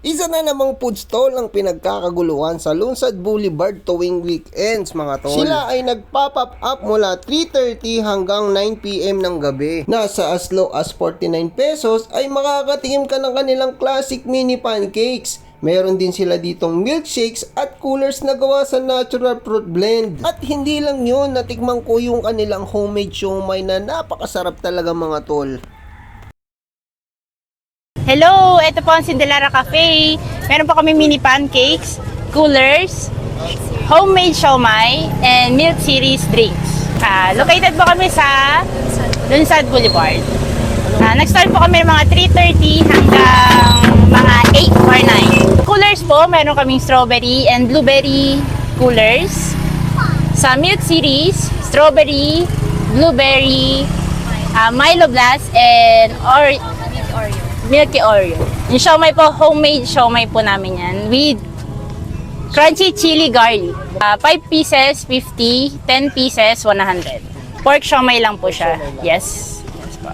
Isa na namang food stall ang pinagkakaguluhan sa Lunsad Boulevard tuwing weekends mga tol. Sila ay nagpa-pop up mula 3:30 hanggang 9 PM ng gabi. Nasa as low as 49 pesos ay makakatingin ka ng kanilang classic mini pancakes. Meron din sila ditong milkshakes at coolers na gawa sa natural fruit blend. At hindi lang yun, natikman ko yung kanilang homemade siomai na napakasarap talaga mga tol. Hello! Ito po ang Cindelara Cafe. Meron po kami mini pancakes, coolers, homemade siomai, and milk series drinks. Located po kami sa Lunsad Boulevard. Nag-start po kami mga 3:30 hanggang mga 8 or 9. Coolers po, meron kaming strawberry and blueberry coolers. Sa milk series, strawberry, blueberry, Milo Blast, and Milky Oreo. Yung siomai po, homemade siomai po namin yan with crunchy chili garlic. 5 pieces, 50, 10 pieces, 100. Pork siomai lang po siya. Yes. Yes po.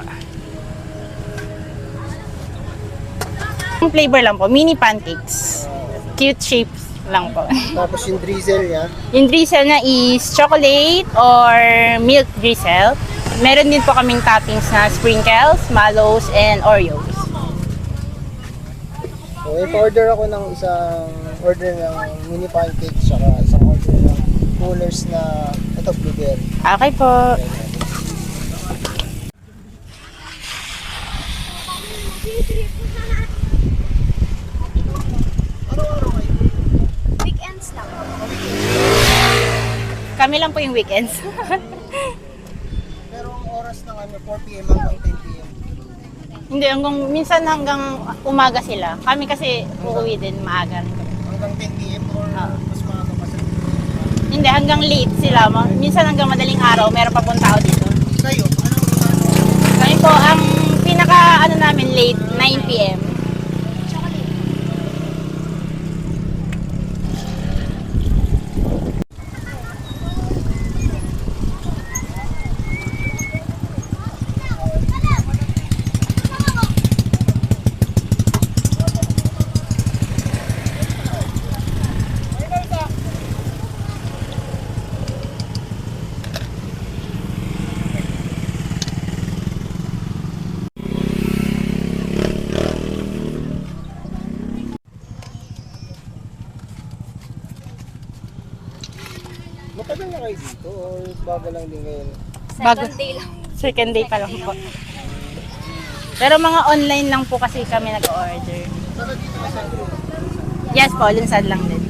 Yung flavor lang po, mini pancakes. Cute shapes lang po. Tapos yung drizzle niya. Yung drizzle na is chocolate or milk drizzle. Meron din po kaming toppings na sprinkles, mallows, and Oreos. So, order ako ng isang order ng mini pancakes saka isang order ng coolers na ito blueberry. Okay po. Weekends lang. Kami lang po yung weekends. Pero ang oras ng 4 PM hanggang 10 PM. Hindi, minsan hanggang umaga sila. Kami kasi uuwi din maaga. Hanggang 10 PM or mas maaga pa sa Hindi, hanggang late sila. Minsan hanggang madaling araw, meron papunta ako dito. kayo? Kami po, ang pinaka namin late, 9 PM. Matagal na kayo dito or bago lang din ngayon? Bago- Second day lang. Second day pa lang po. Pero mga online lang po kasi kami nag-order. Pero dito na sa Yes po, lunsad lang din.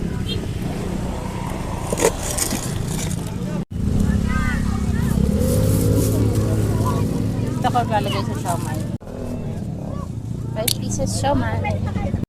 Ito ko lalagay sa siomai. 5 pieces siomai.